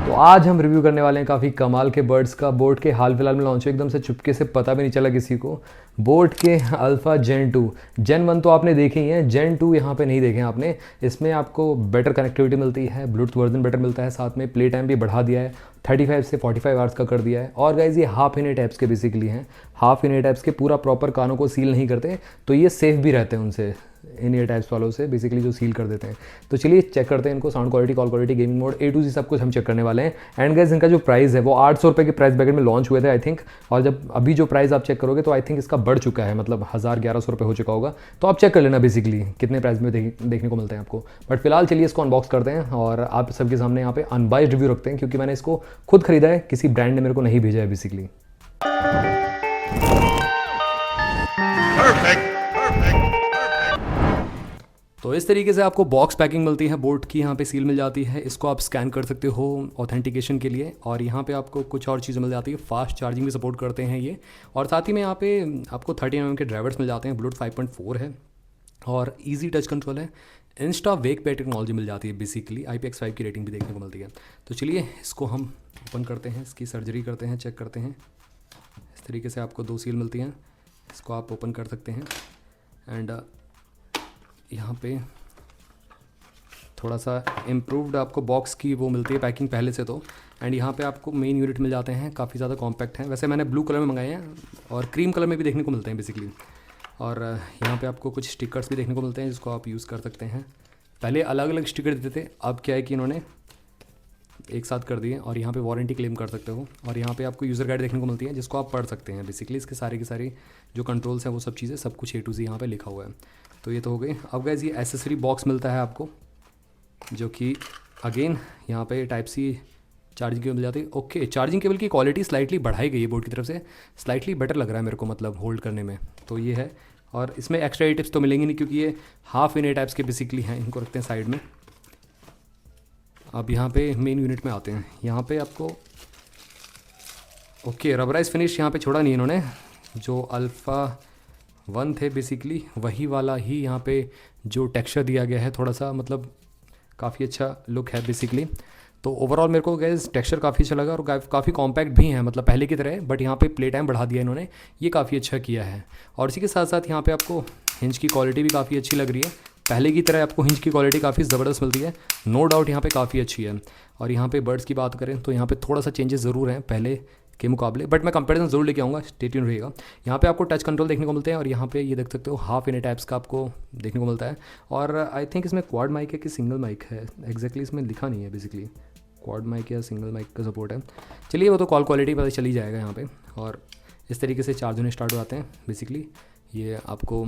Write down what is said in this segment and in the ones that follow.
तो आज हम रिव्यू करने वाले हैं काफ़ी कमाल के बर्ड्स का। बोट के हाल फिलहाल में लॉन्च हुए, एकदम से चुपके से, पता भी नहीं चला किसी को। बोट के अल्फ़ा जेन 2, जेन 1 तो आपने देखे ही हैं, जेन 2 यहाँ पे नहीं देखे हैं आपने। इसमें आपको बेटर कनेक्टिविटी मिलती है, ब्लूटूथ वर्जन बेटर मिलता है, साथ में प्ले टाइम भी बढ़ा दिया है, 35 से 45 आवर्स का कर दिया है। और गाइज ये हाफ इन एट ऐप्स के बेसिकली हैं, हाफ इन एट ऐप्स के पूरा प्रॉपर कानों को सील नहीं करते, तो ये सेफ भी रहते हैं उनसे, इन ईयर टाइप्स वालों से बेसिकली जो सील कर देते हैं। तो चलिए चेक करते हैं इनको, sound quality, call quality, gaming mode, A to Z सब कुछ हम चेक करने वाले हैं। एंड गाइस इनका जो प्राइस है वो 800 रुपये के प्राइस ब्रैकेट में लॉन्च हुए थे आई थिंक, और जब अभी जो प्राइस आप चेक करोगे तो आई थिंक इसका बढ़ चुका है, मतलब 1000-1100 रुपये हो चुका होगा। तो आप चेक कर लेना बेसिकली कितने प्राइस में देखने को मिलते हैं आपको। बट फिलहाल चलिए इसको अनबॉक्स करते हैं और आप सबके सामने यहाँ पे अनबाइस्ड रिव्यू रखते हैं, क्योंकि मैंने इसको खुद खरीदा है, किसी ब्रांड ने मेरे को नहीं भेजा है बेसिकली। तो इस तरीके से आपको बॉक्स पैकिंग मिलती है, बोट की यहाँ पे सील मिल जाती है, इसको आप स्कैन कर सकते हो ऑथेंटिकेशन के लिए। और यहाँ पे आपको कुछ और चीज़ें मिल जाती है, फास्ट चार्जिंग भी सपोर्ट करते हैं ये। और साथ ही में यहाँ पे आपको 30 mm के ड्राइवर्स मिल जाते हैं, ब्लूटूथ 5.4 है और ईजी टच कंट्रोल है। इंस्टा वेक पे टेक्नोलॉजी मिल जाती है बेसिकली, IPX5 की रेटिंग भी देखने को मिलती है। तो चलिए इसको हम ओपन करते हैं, इसकी सर्जरी करते हैं, चेक करते हैं। इस तरीके से आपको 2 सील मिलती हैं, इसको आप ओपन कर सकते हैं। एंड यहाँ पे थोड़ा सा इम्प्रूव्ड आपको बॉक्स की वो मिलती है पैकिंग पहले से तो। एंड यहाँ पे आपको मेन यूनिट मिल जाते हैं, काफ़ी ज़्यादा कॉम्पैक्ट हैं। वैसे मैंने ब्लू कलर में मंगाए हैं और क्रीम कलर में भी देखने को मिलते हैं बेसिकली। और यहाँ पे आपको कुछ स्टिकर्स भी देखने को मिलते हैं जिसको आप यूज़ कर सकते हैं। पहले अलग अलग स्टिकर देते थे, अब क्या है कि इन्होंने एक साथ कर दिए। और यहाँ पे वारंटी क्लेम कर सकते हो। और यहाँ पे आपको यूज़र गाइड देखने को मिलती है जिसको आप पढ़ सकते हैं बेसिकली। इसके सारे की सारी जो कंट्रोल्स हैं वो सब चीज़ें, सब कुछ A to Z यहाँ पे लिखा हुआ है। तो ये तो हो गई। अब गाइस ये एसेसरी बॉक्स मिलता है आपको, जो कि अगेन यहाँ पे टाइप C चार्जिंग केबल मिल जाती है। ओके, चार्जिंग केबल की क्वालिटी स्लाइटली बढ़ाई गई है बोर्ड की तरफ से, स्लाइटली बेटर लग रहा है मेरे को, मतलब होल्ड करने में। तो ये है। और इसमें एक्स्ट्रा टिप्स तो मिलेंगी नहीं, क्योंकि ये हाफ इन ए टाइप्स के बेसिकली हैं, इनको रखते हैं साइड में। अब यहाँ पे मेन यूनिट में आते हैं। यहाँ पे आपको ओके रबराइज फिनिश यहाँ पे छोड़ा नहीं इन्होंने, जो अल्फ़ा 1 थे बेसिकली वही वाला ही यहाँ पे जो टेक्सचर दिया गया है, थोड़ा सा मतलब काफ़ी अच्छा लुक है बेसिकली। तो ओवरऑल मेरे को गैस टेक्सचर काफ़ी अच्छा लगा और काफ़ी कॉम्पैक्ट भी है, मतलब पहले की तरह। बट यहाँ पे प्ले टाइम बढ़ा दिया इन्होंने, ये काफ़ी अच्छा किया है। और इसी के साथ साथ यहाँ पे आपको हिंज की क्वालिटी भी काफ़ी अच्छी लग रही है, पहले की तरह आपको हिंज की क्वालिटी काफ़ी ज़बरदस्त मिलती है, नो डाउट यहाँ पे काफ़ी अच्छी है। और यहाँ पे बर्ड्स की बात करें तो यहाँ पे थोड़ा सा चेंजेस ज़रूर हैं पहले के मुकाबले, बट मैं कंपैरिजन ज़रूर लेके आऊँगा, स्टे ट्यून रहिएगा। यहाँ पे आपको टच कंट्रोल देखने को मिलते हैं और यहाँ पे ये देख सकते हो हाफ इन ए टाइप्स का आपको देखने को मिलता है। और आई थिंक इसमें क्वाड माइक है कि सिंगल माइक है, एग्जैक्टली इसमें लिखा नहीं है बेसिकली, क्वाड माइक या सिंगल माइक का सपोर्ट है। चलिए वो तो कॉल क्वालिटी पता चली जाएगा यहाँ पे। और इस तरीके से चार्ज होने स्टार्ट हो जाते हैं बेसिकली। ये आपको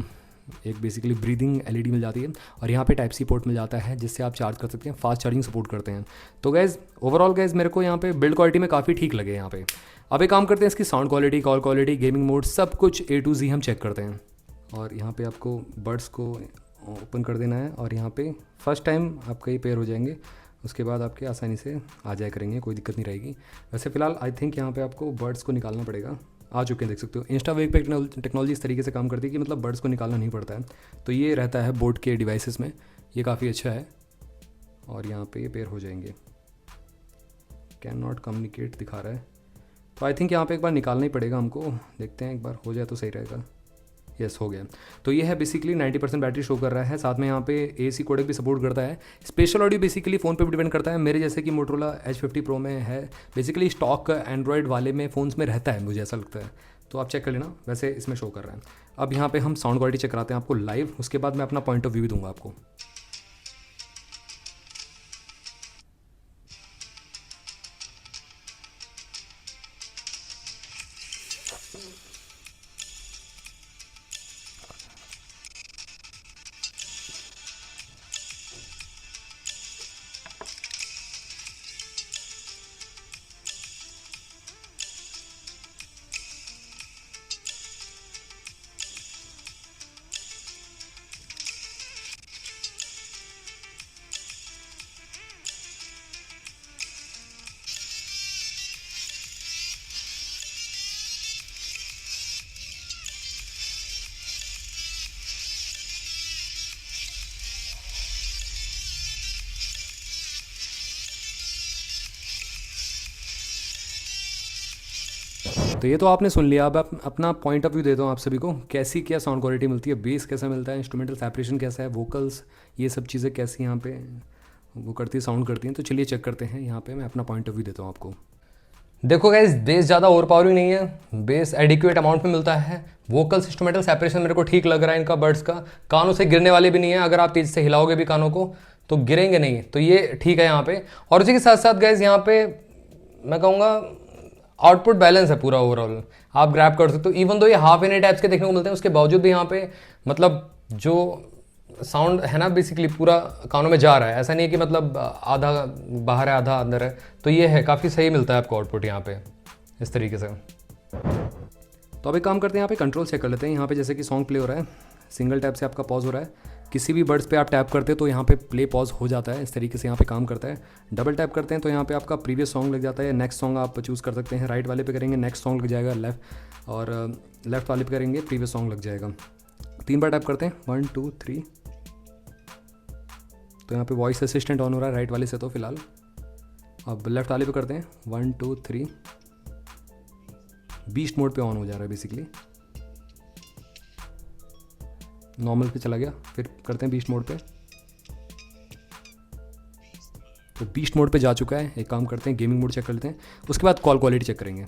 एक बेसिकली ब्रीदिंग LED मिल जाती है और यहाँ पे टाइप C पोर्ट मिल जाता है जिससे आप चार्ज कर सकते हैं, फास्ट चार्जिंग सपोर्ट करते हैं। तो गैस ओवरऑल गैस मेरे को यहाँ पे बिल्ड क्वालिटी में काफ़ी ठीक लगे यहाँ पे। अब एक काम करते हैं, इसकी sound quality, call quality, gaming mode, सब कुछ A to Z हम चेक करते हैं। और यहाँ पे आपको बर्ड्स को ओपन कर देना है और यहाँ पे फर्स्ट टाइम आपका ये पेयर हो जाएंगे, उसके बाद आपके आसानी से आ जाया करेंगे, कोई दिक्कत नहीं रहेगी। वैसे फ़िलहाल आई थिंक यहाँ पे आपको बर्ड्स को निकालना पड़ेगा, आ चुके हैं देख सकते हो। इंस्टा वेक पे टेक्नोलॉजी इस तरीके से काम करती है कि मतलब बर्ड्स को निकालना नहीं पड़ता है। तो ये रहता है बोट के डिवाइसेस में, ये काफ़ी अच्छा है। और यहाँ पे ये पेयर हो जाएंगे, कैन नॉट कम्युनिकेट दिखा रहा है, तो आई थिंक यहाँ पे एक बार निकालना ही पड़ेगा हमको, देखते हैं एक बार हो जाए तो सही रहेगा। यस हो गया। तो ये है बेसिकली 90% बैटरी शो कर रहा है, साथ में यहाँ पे AC कोडेक भी सपोर्ट करता है। स्पेशल ऑडियो बेसिकली फ़ोन पे भी डिपेंड करता है, मेरे जैसे कि मोटरोला H50 Pro में है, बेसिकली स्टॉक एंड्रॉयड वाले में फ़ोन्स में रहता है मुझे ऐसा लगता है, तो आप चेक कर लेना, वैसे इसमें शो कर रहा है। अब यहाँ पे हम साउंड क्वालिटी चेक कराते हैं आपको लाइव, उसके बाद मैं अपना पॉइंट ऑफ व्यू दूंगा आपको। तो ये तो आपने सुन लिया, अब अपना पॉइंट ऑफ व्यू देता हूँ आप सभी को, कैसी क्या साउंड क्वालिटी मिलती है, बेस कैसा मिलता है, इंस्ट्रूमेंटल सेपरेशन कैसा है, वोकल्स, ये सब चीज़ें कैसी यहाँ पे वो करती है, साउंड करती हैं। तो चलिए चेक करते हैं, यहाँ पे मैं अपना पॉइंट ऑफ व्यू देता हूँ आपको। देखो गाइस, बेस ज़्यादा ओवर पावरिंग नहीं है, बेस एडिक्वेट अमाउंट में मिलता है, वोकल्स इंस्ट्रूमेंटल सेपरेशन मेरे को ठीक लग रहा है इनका, बर्ड्स का कानों से गिरने वाले भी नहीं है, अगर आप तेज से हिलाओगे भी कानों को तो गिरेंगे नहीं, तो ये ठीक है यहाँ पे। और उसी के साथ साथ गाइस यहाँ पे मैं कहूँगा आउटपुट बैलेंस है पूरा ओवरऑल, आप ग्रैब कर सकते हो। इवन दो ये हाफ एन ए टाइप्स के देखने को मिलते हैं, उसके बावजूद भी यहाँ पे मतलब जो साउंड है ना बेसिकली पूरा कानों में जा रहा है, ऐसा नहीं है कि मतलब आधा बाहर है आधा अंदर है, तो ये है काफ़ी सही मिलता है आपको आउटपुट यहाँ पे इस तरीके से। तो अब एक काम करते हैं, यहाँ पे कंट्रोल चेक कर लेते हैं। यहाँ पे जैसे कि सॉन्ग प्ले हो रहा है, सिंगल टैप से आपका पॉज हो रहा है, किसी भी बर्ड्स पे आप टैप करते हैं तो यहाँ पे प्ले पॉज हो जाता है, इस तरीके से यहाँ पे काम करता है। डबल टैप करते हैं तो यहाँ पे आपका प्रीवियस सॉन्ग लग जाता है, नेक्स्ट सॉन्ग आप चूज़ कर सकते हैं। राइट वाले पे करेंगे नेक्स्ट सॉन्ग लग जाएगा, लेफ्ट और लेफ्ट वाले पे करेंगे प्रीवियस सॉन्ग लग जाएगा। 3 बार टैप करते हैं, 1 2 3। तो यहाँ पे वॉइस असिस्टेंट ऑन हो रहा है राइट वाले से, तो फिलहाल अब लेफ्ट वाले पे करते हैं 1 2 3, बीस्ट मोड पे ऑन हो जा रहा है बेसिकली, नॉर्मल पे चला गया, फिर करते हैं बीस्ट मोड पे, तो बीस्ट मोड पे जा चुका है। एक काम करते हैं गेमिंग मोड चेक कर लेते हैं, उसके बाद कॉल क्वालिटी चेक करेंगे।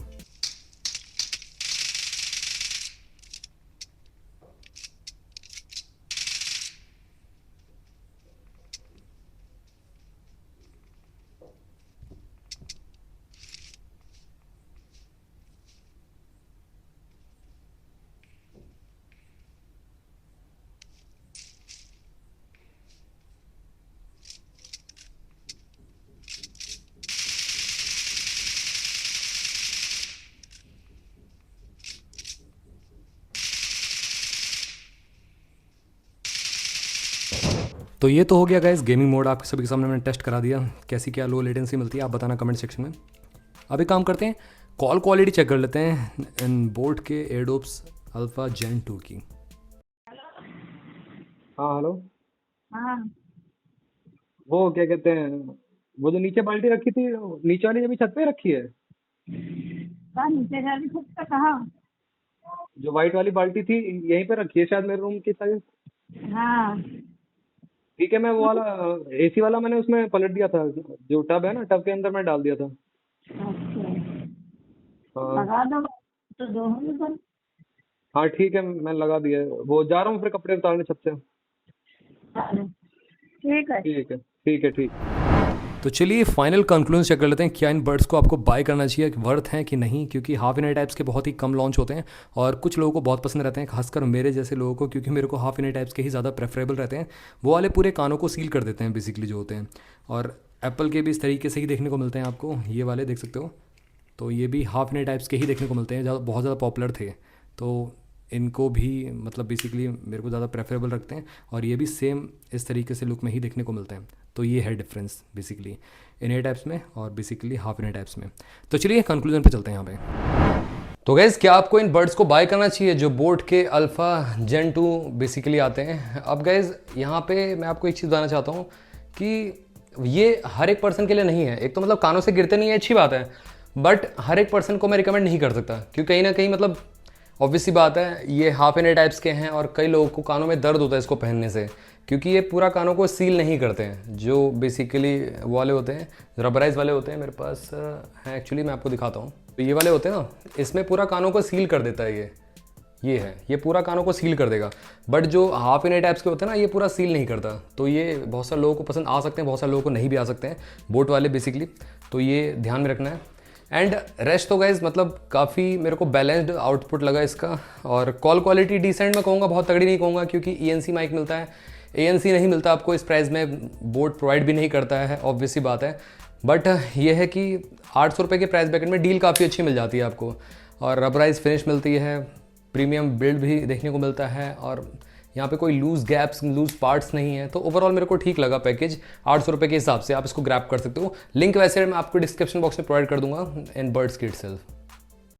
तो ये तो हो गया गाइस गेमिंग मोड, आपके सभी के सामने मैंने टेस्ट करा दिया, कैसी क्या लो लेटेंसी मिलती है आप बताना कमेंट सेक्शन में। अब एक काम करते हैं, कॉल क्वालिटी चेक कर लेते हैं इन बोट के एडोप्स अल्फा जेन 2 की। हाँ हेलो। हाँ वो क्या कहते हैं, वो जो नीचे बाल्टी रखी थी, नीचे वाली अभी छत पे रखी है, कहाँ नीचे जा रही छत पे कहाँ? जो वाइट वाली बाल्टी थी यहीं पे रखी है शायद मेरे रूम की साइड। हाँ ठीक है, मैं वो वाला एसी वाला मैंने उसमें पलट दिया था, जो टब है ना टब के अंदर मैं डाल दिया था। अच्छा हाँ लगा दो तो दो होंगे बन। हाँ ठीक है, मैं लगा दिया है। वो जा रहा हूँ फिर कपड़े उतारने छत से। ठीक है। ठीक है ठीक है ठीक। तो चलिए फाइनल कंक्लूजन चेक कर लेते हैं, क्या इन बर्ड्स को आपको बाय करना चाहिए, वर्थ है कि नहीं, क्योंकि हाफ इन टाइप्स के बहुत ही कम लॉन्च होते हैं और कुछ लोगों को बहुत पसंद रहते हैं, खासकर मेरे जैसे लोगों को, क्योंकि मेरे को हाफ इन टाइप्स के ही ज़्यादा प्रेफरेबल रहते हैं। वो वाले पूरे कानों को सील कर देते हैं बेसिकली जो होते हैं, और एप्पल के भी इस तरीके से ही देखने को मिलते हैं आपको, ये वाले देख सकते हो। तो ये भी हाफ इन टाइप्स के ही देखने को मिलते हैं, बहुत ज़्यादा पॉपुलर थे, तो इनको भी मतलब बेसिकली मेरे को ज़्यादा प्रेफरेबल रखते हैं, और ये भी सेम इस तरीके से लुक में ही देखने को मिलते हैं। तो ये है डिफरेंस बेसिकली इन ए टाइप्स में और basically half in A types में। तो चलिए कंक्लूजन पे चलते हैं यहाँ पे। तो गैस, क्या आपको इन बर्ड्स को बाय करना चाहिए जो बोट के अल्फ़ा जेन 2 बेसिकली आते हैं? अब गैस यहाँ पे मैं आपको एक चीज़ बताना चाहता हूँ कि ये हर एक पर्सन के लिए नहीं है। एक तो मतलब कानों से गिरते नहीं है, अच्छी बात है, बट हर एक पर्सन को मैं रिकमेंड नहीं कर सकता, क्योंकि कहीं ना कहीं मतलब ऑब्वियस सी बात है ये हाफ एन ए टाइप्स के हैं और कई लोगों को कानों में दर्द होता है इसको पहनने से, क्योंकि ये पूरा कानों को सील नहीं करते हैं, जो बेसिकली वो वाले होते हैं रबराइज वाले होते हैं, मेरे पास है एक्चुअली, मैं आपको दिखाता हूँ। तो ये वाले होते हैं ना, इसमें पूरा कानों को सील कर देता है ये है, ये पूरा कानों को सील कर देगा। बट जो हाफ इन ए टाइप्स के होते हैं ना, ये पूरा सील नहीं करता, तो ये बहुत सारे लोगों को पसंद आ सकते हैं, बहुत सारे लोगों को नहीं भी आ सकते हैं, बोट वाले बेसिकली। तो ये ध्यान में रखना है। एंड रेस्ट तो गाइज मतलब काफ़ी मेरे को बैलेंस्ड आउटपुट लगा इसका, और कॉल क्वालिटी डिसेंट मैं कहूँगा, बहुत तगड़ी नहीं कहूँगा, क्योंकि ENC माइक मिलता है, ANC नहीं मिलता आपको इस प्राइस में, बोट प्रोवाइड भी नहीं करता है, ऑब्वियस सी बात है। बट ये है कि 800 रुपये के प्राइस ब्रैकेट में डील काफ़ी अच्छी मिल जाती है आपको, और रबराइज फिनिश मिलती है, प्रीमियम बिल्ड भी देखने को मिलता है, और यहाँ पे कोई लूज़ गैप्स लूज़ पार्ट्स नहीं है। तो ओवरऑल मेरे को ठीक लगा पैकेज, 800 रुपये के हिसाब से आप इसको ग्रैब कर सकते हो। लिंक वैसे मैं आपको डिस्क्रिप्शन बॉक्स में प्रोवाइड कर दूंगा इन बर्ड्स की इटसेल्फ।